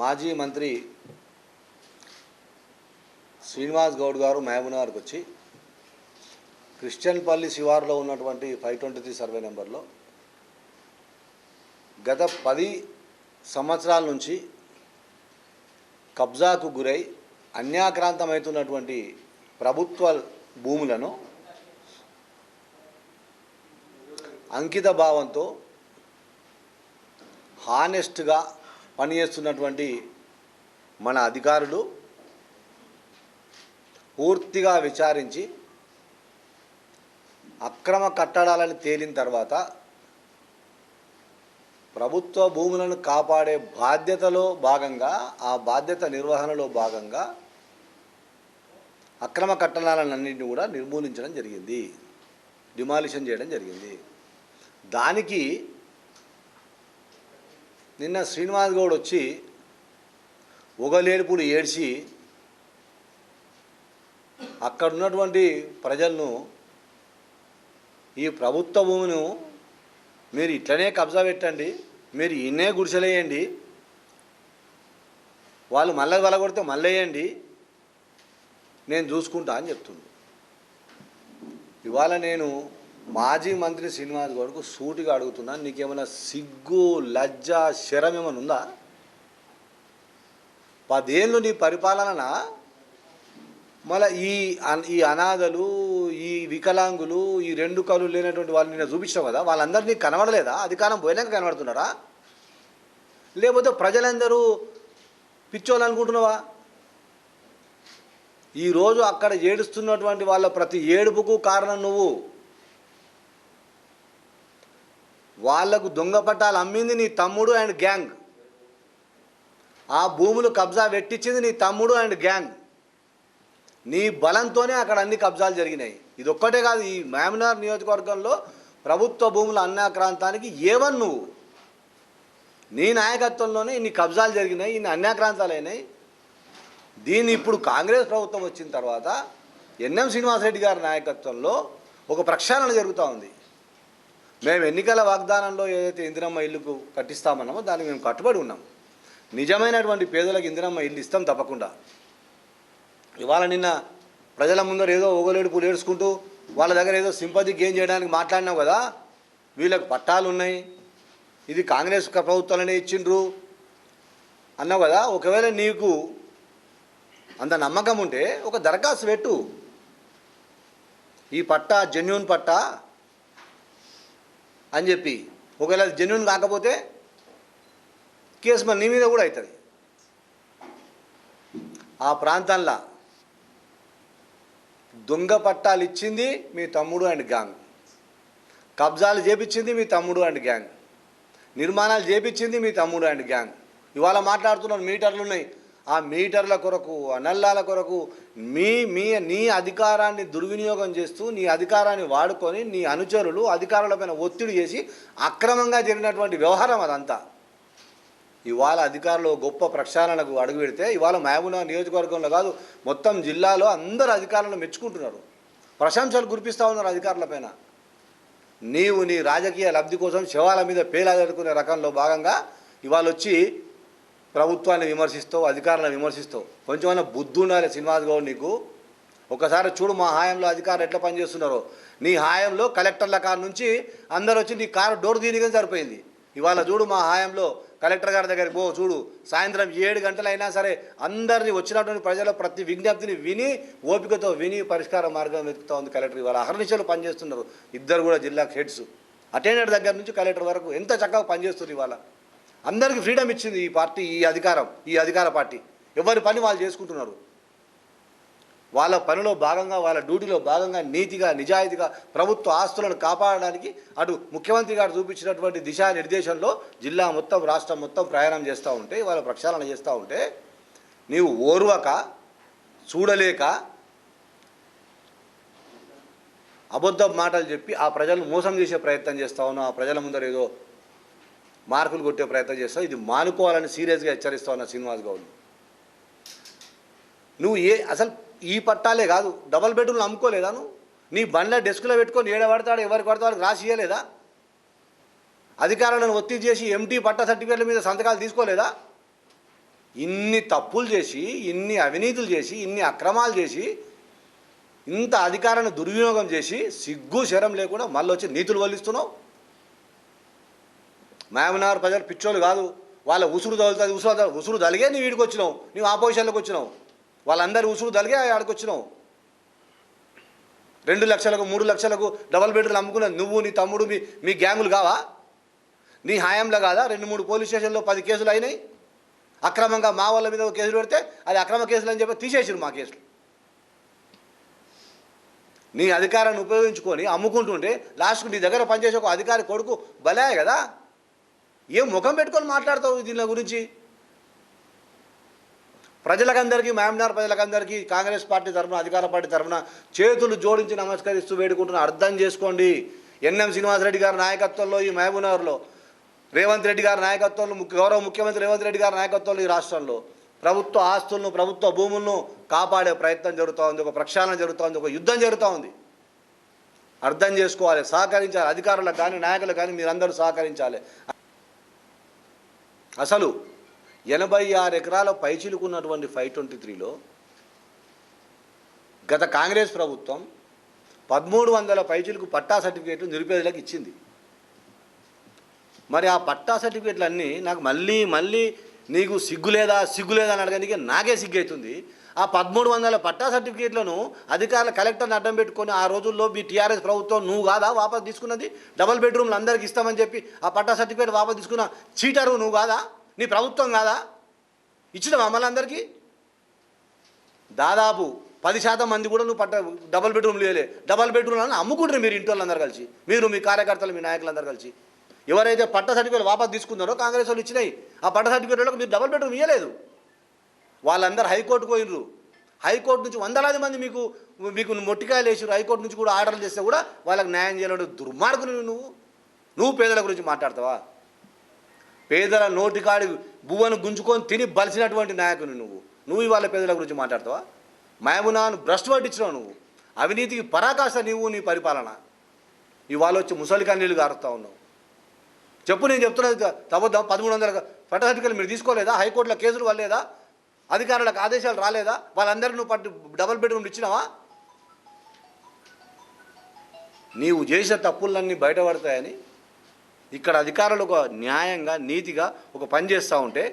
మాజీ మంత్రి శ్రీనివాస్ గౌడ్ గారు మహబూబ్నగర్కి వచ్చి క్రిస్టియన్పల్లి శివారులో ఉన్నటువంటి 523 సర్వే నెంబర్లో గత 10 సంవత్సరాల నుంచి కబ్జాకు గురై అన్యాక్రాంతమవుతున్నటువంటి ప్రభుత్వ భూములను అంకిత భావంతో హానెస్ట్గా పనిచేస్తున్నటువంటి మన అధికారులు పూర్తిగా విచారించి అక్రమ కట్టడాలను తేలిన తర్వాత ప్రభుత్వ భూములను కాపాడే బాధ్యతలో భాగంగా ఆ బాధ్యత నిర్వహణలో భాగంగా అక్రమ కట్టడాలన్నింటినీ కూడా నిర్మూలించడం జరిగింది, డిమాలిషన్ చేయడం జరిగింది. దానికి నిన్న శ్రీనివాస్ గౌడ్ వచ్చి ఒగలేడుపులు ఏడ్చి అక్కడ ఉన్నటువంటి ప్రజలను ఈ ప్రభుత్వ భూమిని మీరు ఇట్లనే కబ్జా పెట్టండి, మీరు ఇన్నే గుడిసెలేయండి, వాళ్ళు మళ్ళీ వలగొడితే మళ్ళీ వేయండి, నేను చూసుకుంటా అని చెప్తుంది. ఇవాళ నేను మాజీ మంత్రి శ్రీనివాస్ గౌడ్కు సూటిగా అడుగుతున్నాను, నీకేమైనా సిగ్గు లజ్జ శరం ఏమైనా ఉందా? 10 ఏళ్ళు నీ పరిపాలన మళ్ళీ ఈ అనాథలు, ఈ వికలాంగులు, ఈ 2 కళ్ళు లేనటువంటి వాళ్ళు నిన్న చూపించావు కదా, వాళ్ళందరినీ కనబడలేదా? అధికారం పోయినాక కనబడుతున్నారా? లేకపోతే ప్రజలందరూ పిచ్చోళ్ళు అనుకుంటున్నావా? ఈరోజు అక్కడ ఏడుస్తున్నటువంటి వాళ్ళ ప్రతి ఏడుపుకు కారణం నువ్వు. వాళ్లకు దొంగ పట్టాలు అమ్మింది నీ తమ్ముడు అండ్ గ్యాంగ్, ఆ భూములు కబ్జా పెట్టించింది నీ తమ్ముడు అండ్ గ్యాంగ్. నీ బలంతోనే అక్కడ అన్ని కబ్జాలు జరిగినాయి. ఇది ఒక్కటే కాదు, ఈ మహబూబ్నగర్ నియోజకవర్గంలో ప్రభుత్వ భూముల అన్యాక్రాంతానికి ఏవన్ నువ్వు. నీ నాయకత్వంలోనే ఇన్ని కబ్జాలు జరిగినాయి, ఇన్ని అన్యాక్రాంతాలు అయినాయి. దీన్ని ఇప్పుడు కాంగ్రెస్ ప్రభుత్వం వచ్చిన తర్వాత ఎన్ఎం శ్రీనివాసరెడ్డి గారి నాయకత్వంలో ఒక ప్రక్షాళన జరుగుతూ ఉంది. మేము ఎన్నికల వాగ్దానంలో ఏదైతే ఇందిరమ్మ ఇల్లుకు కట్టిస్తామన్నామో దానికి మేము కట్టుబడి ఉన్నాం. నిజమైనటువంటి పేదలకు ఇందిరమ్మ ఇల్లు ఇస్తాం తప్పకుండా. ఇవాళ నిన్న ప్రజల ముందర ఏదో ఓగలేడుపులు ఏడుచుకుంటూ వాళ్ళ దగ్గర ఏదో సింపతి గెయిన్ చేయడానికి మాట్లాడినావు కదా, వీళ్ళకి పట్టాలు ఉన్నాయి, ఇది కాంగ్రెస్ ప్రభుత్వాలనే ఇచ్చిండ్రు అన్నావు కదా. ఒకవేళ నీకు అంత నమ్మకం ఉంటే ఒక దరఖాస్తు పెట్టు, ఈ పట్టా జెన్యూన్ పట్టా అని చెప్పి. ఒకవేళ జెన్యూన్ కాకపోతే కేసు మరి నీ మీద కూడా అవుతుంది. ఆ ప్రాంతంలో దొంగ పట్టాలు ఇచ్చింది మీ తమ్ముడు అండ్ గ్యాంగ్, కబ్జాలు చేపించింది మీ తమ్ముడు అండ్ గ్యాంగ్, నిర్మాణాలు చేపించింది మీ తమ్ముడు అండ్ గ్యాంగ్. ఇవాళ మాట్లాడుతున్న మీటర్లు ఉన్నాయి, ఆ మీటర్ల కొరకు, ఆ నల్లాల కొరకు నీ అధికారాన్ని దుర్వినియోగం చేస్తూ, నీ అధికారాన్ని వాడుకొని నీ అనుచరులు అధికారులపైన ఒత్తిడి చేసి అక్రమంగా జరిగినటువంటి వ్యవహారం అదంతా. ఇవాళ అధికారులు గొప్ప ప్రక్షాళనకు అడుగు పెడితే ఇవాళ మహబూబ్నగర్ నియోజకవర్గంలో కాదు మొత్తం జిల్లాలో అందరు అధికారులను మెచ్చుకుంటున్నారు, ప్రశంసలు కురిపిస్తూ ఉన్నారు అధికారులపైన. నీవు నీ రాజకీయ లబ్ధి కోసం శవాల మీద పేలాదడుకునే రకంలో భాగంగా ఇవాళ వచ్చి ప్రభుత్వాన్ని విమర్శిస్తావు, అధికారులను విమర్శిస్తావు. కొంచెమైనా బుద్ధి ఉండాలి శ్రీనివాస్ గౌడ్ నీకు. ఒకసారి చూడు మా హాయంలో అధికారులు ఎట్లా పనిచేస్తున్నారో. నీ హాయంలో కలెక్టర్ల కారు నుంచి అందరు వచ్చి నీ కారు డోర్ తీయగానే సరిపోయింది. ఇవాళ చూడు మా హాయంలో కలెక్టర్ గారి దగ్గరికి పో, చూడు సాయంత్రం 7 గంటలైనా సరే అందరినీ వచ్చినటువంటి ప్రజల ప్రతి విజ్ఞప్తిని విని ఓపికతో విని పరిష్కార మార్గం వెతుకుతూ ఉంది కలెక్టర్. ఇవాళ అహర్నిశలు పనిచేస్తున్నారు ఇద్దరు కూడా జిల్లా హెడ్స్, అటెండర్ దగ్గర నుంచి కలెక్టర్ వరకు ఎంత చక్కగా పనిచేస్తుంది. ఇవాళ అందరికీ ఫ్రీడమ్ ఇచ్చింది ఈ పార్టీ, ఈ అధికార పార్టీ. ఎవరి పని వాళ్ళు చేసుకుంటున్నారు. వాళ్ళ పనిలో భాగంగా, వాళ్ళ డ్యూటీలో భాగంగా నీతిగా నిజాయితీగా ప్రభుత్వ ఆస్తులను కాపాడడానికి అటు ముఖ్యమంత్రి గారు చూపించినటువంటి దిశానిర్దేశంలో జిల్లా మొత్తం రాష్ట్రం మొత్తం ప్రయాణం చేస్తూ ఉంటే, వాళ్ళ ప్రక్షాళన చేస్తూ ఉంటే నీవు ఓర్వక చూడలేక అబద్ధ మాటలు చెప్పి ఆ ప్రజలను మోసం చేసే ప్రయత్నం చేస్తూ ఉన్నావు. ఆ ప్రజల ముందర ఏదో మార్కులు కొట్టే ప్రయత్నం చేస్తావు. ఇది మానుకోవాలని సీరియస్గా హెచ్చరిస్తా ఉన్నా శ్రీనివాస్ గౌడ్. నువ్వు అసలు ఈ పట్టాలే కాదు, డబల్ బెడ్రూమ్లు అమ్ముకోలేదా నువ్వు? నీ బండ్ల డెస్క్లో పెట్టుకొని ఏడ పడతాడు ఎవరికి పడతాడు వాళ్ళకి రాసి ఇవ్వలేదా? అధికారులను ఒత్తిడి చేసి ఎంటీ పట్టా సర్టిఫికేట్ల మీద సంతకాలు తీసుకోలేదా? ఇన్ని తప్పులు చేసి, ఇన్ని అవినీతులు చేసి, ఇన్ని అక్రమాలు చేసి, ఇంత అధికారాన్ని దుర్వినియోగం చేసి సిగ్గు శరం లేకుండా మళ్ళీ వచ్చి నీతులు వల్లిస్తున్నావు. మహబూబ్నగర్ ప్రజలు పిచ్చోళ్ళు కాదు, వాళ్ళ ఉసురు తగులుతుంది. ఉసురు తలిగే నీ వీడికి వచ్చినావు, నీవు ఆపోజిషన్లోకి వచ్చినావు. వాళ్ళందరూ ఉసురు తలిగే ఆడికి వచ్చినావు. 2 లక్షలకు 3 లక్షలకు డబల్ బెడ్రూమ్లు అమ్ముకున్నది నువ్వు, నీ తమ్ముడు, మీ గ్యాంగులు కావా? నీ హాయంలో కాదా 2-3 పోలీస్ స్టేషన్లో 10 కేసులు అయినాయి? అక్రమంగా మా వాళ్ళ మీద కేసులు పెడితే అది అక్రమ కేసులు అని చెప్పి తీసేసారు మా కేసులు. నీ అధికారాన్ని ఉపయోగించుకొని అమ్ముకుంటుంటే లాస్ట్కు నీ దగ్గర పనిచేసే ఒక అధికారి కొడుకు బలే కదా. ఏం ముఖం పెట్టుకొని మాట్లాడతావు దీని గురించి? ప్రజలకందరికీ, మహబూబ్నగర్ ప్రజలకందరికీ కాంగ్రెస్ పార్టీ తరఫున, అధికార పార్టీ తరఫున చేతులు జోడించి నమస్కరిస్తూ వేడుకుంటున్నా. అర్థం చేసుకోండి. ఎన్ఎం శ్రీనివాసరెడ్డి గారి నాయకత్వంలో ఈ మహబూబ్నగర్లో, రేవంత్ రెడ్డి గారి నాయకత్వంలో, గౌరవ ముఖ్యమంత్రి రేవంత్ రెడ్డి గారి నాయకత్వంలో ఈ రాష్ట్రంలో ప్రభుత్వ ఆస్తులను, ప్రభుత్వ భూములను కాపాడే ప్రయత్నం జరుగుతూ ఉంది. ఒక ప్రక్షాళన జరుగుతూ ఉంది, ఒక యుద్ధం జరుగుతూ ఉంది. అర్థం చేసుకోవాలి, సహకరించాలి. అధికారులకు కానీ, నాయకులకు కానీ మీరందరూ సహకరించాలి. అసలు 86 ఎకరాల పైచిలుకున్నటువంటి 523లో గత కాంగ్రెస్ ప్రభుత్వం 1300 పైచిలుకు పట్టా సర్టిఫికేట్లు నిరుపేదలకు ఇచ్చింది. మరి ఆ పట్టా సర్టిఫికేట్లన్నీ నాకు మళ్ళీ నీకు సిగ్గులేదా అని అడగడానికి నాకే సిగ్గు అవుతుంది. ఆ 1300 పట్టా సర్టిఫికేట్లను అధికారుల కలెక్టర్ని అడ్డం పెట్టుకొని ఆ రోజుల్లో మీ టీఆర్ఎస్ ప్రభుత్వం నువ్వు కాదా వాపసు తీసుకున్నది? డబల్ బెడ్రూమ్లు అందరికి ఇస్తామని చెప్పి ఆ పట్టా సర్టిఫికేట్ వాపసు తీసుకున్న చీటరు నువ్వు కాదా? నీ ప్రభుత్వం కాదా? ఇచ్చిన మమ్మల్ని అందరికీ దాదాపు 10% మంది కూడా నువ్వు డబల్ బెడ్రూమ్లు లేలే. డబల్ బెడ్రూమ్లను అమ్ముకుంటారు మీరు, ఇంటి వాళ్ళందరూ కలిసి, మీరు, మీ కార్యకర్తలు, మీ నాయకులందరూ కలిసి. ఎవరైతే పట్ట సర్టిఫికేట్ వాపసు తీసుకున్నారో కాంగ్రెస్ వాళ్ళు ఇచ్చినాయి, ఆ పట్ట సర్టిఫికేట్లకు మీరు డబల్ బెడ్రూమ్ ఇవ్వలేదు. వాళ్ళందరూ హైకోర్టుకు పోయినరు. హైకోర్టు నుంచి వందలాది మంది మీకు మొట్టికాయలు వేసారు. హైకోర్టు నుంచి కూడా ఆర్డర్లు చేస్తే కూడా వాళ్ళకి న్యాయం చేయాలంటే దుర్మార్గులు నువ్వు పేదల గురించి మాట్లాడతావా? పేదల నోటికాడి బువ్వను గుంజుకొని తిని బలిసినటువంటి నాయకుని నువ్వు ఇవాళ పేదల గురించి మాట్లాడతావా? మహబూబ్నగర్ను భ్రష్టు పట్టించినావు నువ్వు. అవినీతికి పరాకాష్ట నీ పరిపాలన. ఇవాళ వచ్చి ముసలి కన్నీళ్ళు గారుస్తూ ఉన్నావు. చెప్పు, నేను చెప్తున్నది తవ్వద్దాం. 1300 పట్ట సర్టిఫికేట్లు మీరు తీసుకోలేదా? హైకోర్టులో కేసులు వల్లేదా? అధికారులకు ఆదేశాలు రాలేదా? వాళ్ళందరూ నువ్వు డబల్ బెడ్రూమ్లు ఇచ్చినావా? నీవు చేసే తప్పులన్నీ బయటపడతాయని ఇక్కడ అధికారులు ఒక న్యాయంగా, నీతిగా ఒక పని చేస్తూ ఉంటే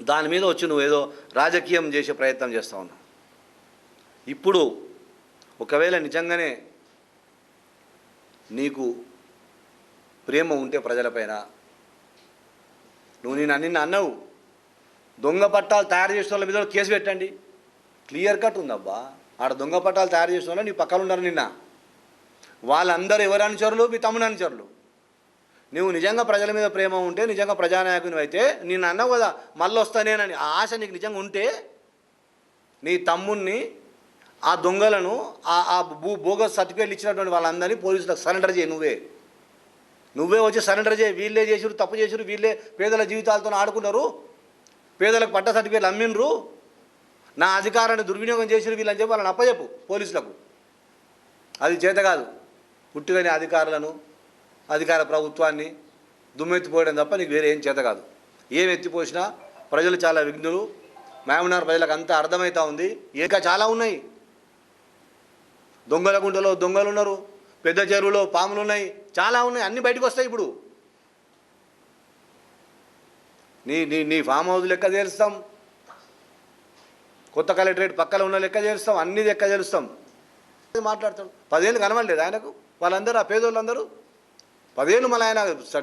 దాని మీద వచ్చి నువ్వు ఏదో రాజకీయం చేసే ప్రయత్నం చేస్తూ ఉన్నావు. ఇప్పుడు ఒకవేళ నిజంగానే నీకు ప్రేమ ఉంటే ప్రజలపైన, నువ్వు నిన్న అన్నావు దొంగ పట్టాలు తయారు చేసిన వాళ్ళ మీద కేసు పెట్టండి. క్లియర్ కట్ ఉందబ్బా. ఆడ దొంగ పట్టాలు తయారు చేసిన వాళ్ళు నీ పక్కన ఉన్నారు. నిన్న వాళ్ళందరూ ఎవరు అనుచరులు? మీ తమ్ముడు అనుచరులు. నువ్వు నిజంగా ప్రజల మీద ప్రేమ ఉంటే, నిజంగా ప్రజానాయకుని అయితే, నేను అన్నావు కదా మళ్ళీ వస్తానేనని, ఆ ఆశ నీకు నిజంగా ఉంటే నీ తమ్ముడిని, ఆ దొంగలను, ఆ బోగస్ సర్టిఫికేట్లు ఇచ్చినటువంటి వాళ్ళందరినీ పోలీసులకు సరెండర్ చేయి. నువ్వే వచ్చి సరెండర్ చేయి. వీళ్ళే చేసిరు, తప్పు చేసిరు, వీళ్ళే పేదల జీవితాలతో ఆడుకున్నారు, పేదలకు పట్ట సర్టిఫికేట్లు అమ్మినరు, నా అధికారాన్ని దుర్వినియోగం చేసిరు వీళ్ళని చెప్పి వాళ్ళని అప్పచెప్పు పోలీసులకు. అది చేత కాదు. పుట్టిగానే అధికారులను, అధికార ప్రభుత్వాన్ని దుమ్మెత్తిపోయడం తప్ప నీకు వేరే ఏం చేత కాదు. ఏం ఎత్తిపోసినా ప్రజలు చాలా విఘ్నులు. మహబూబ్నగర్ ప్రజలకు అంతా అర్థమవుతూ ఉంది. ఇంకా చాలా ఉన్నాయి. దొంగల గుంటలో దొంగలు ఉన్నారు, పెద్ద చెరువులో పాములు ఉన్నాయి, చాలా ఉన్నాయి. అన్నీ బయటకు వస్తాయి. ఇప్పుడు నీ ఫామ్ హౌస్ లెక్క చేరుస్తాం, కొత్త కలెక్టరేట్ పక్కన ఉన్న లెక్క చేరుస్తాం, అన్నీ లెక్క చేరుస్తాం. మాట్లాడతాడు 10 ఏళ్ళు కనబడలేదు ఆయనకు. వాళ్ళందరూ ఆ పేదోళ్ళందరూ 10 ఏళ్ళు మళ్ళీ ఆయన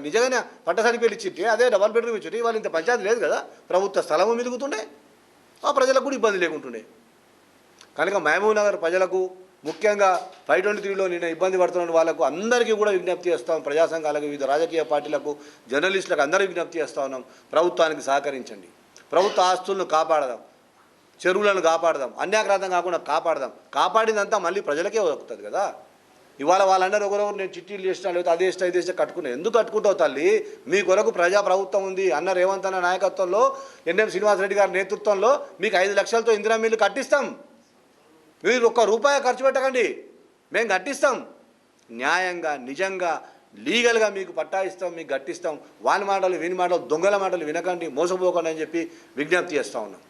నిజంగానే పట్ట సర్టిఫికేట్ ఇచ్చింటే అదే డబల్ బెడ్రూమ్ ఇచ్చింటే వాళ్ళు ఇంత పంచాయతీ లేదు కదా, ప్రభుత్వ స్థలము మిలుగుతుండే, ఆ ప్రజలకు కూడా ఇబ్బంది లేకుంటుండే. కనుక మహబూబ్నగర్ ప్రజలకు, ముఖ్యంగా 523లో నిన్న ఇబ్బంది పడుతున్న వాళ్ళకు అందరికీ కూడా విజ్ఞప్తి చేస్తాం. ప్రజా సంఘాలకు, వివిధ రాజకీయ పార్టీలకు, జర్నలిస్టులకు అందరూ విజ్ఞప్తి చేస్తూ ఉన్నాం. ప్రభుత్వానికి సహకరించండి. ప్రభుత్వ ఆస్తులను కాపాడదాం, చెరువులను కాపాడదాం, అన్యాక్రాంతం కాకుండా కాపాడదాం. కాపాడిందంతా మళ్ళీ ప్రజలకే దొరుకుతుంది కదా. ఇవాళ వాళ్ళందరూ ఒకరొకరు నేను చిట్టీలు చేసినా, లేకపోతే అదే ఇష్టం కట్టుకున్నాను. ఎందుకు కట్టుకుంటావు తల్లి? మీ కొరకు ప్రభుత్వం ఉంది. అన్న రేవంత్ అన్న నాయకత్వంలో, ఎన్ఎం శ్రీనివాసరెడ్డి గారి నేతృత్వంలో మీకు 5 లక్షలతో ఇందిరా మిల్లు కట్టిస్తాం. మీరు ₹1 ఖర్చు పెట్టకండి, మేము కట్టిస్తాం. న్యాయంగా, నిజంగా లీగల్గా మీకు పట్టా ఇస్తాం, మీకు గట్టిస్తాం. వాని మాటలు వీని మాటలు దొంగల మాటలు వినకండి, మోసపోకండి అని చెప్పి విజ్ఞప్తి చేస్తూ ఉన్నాం.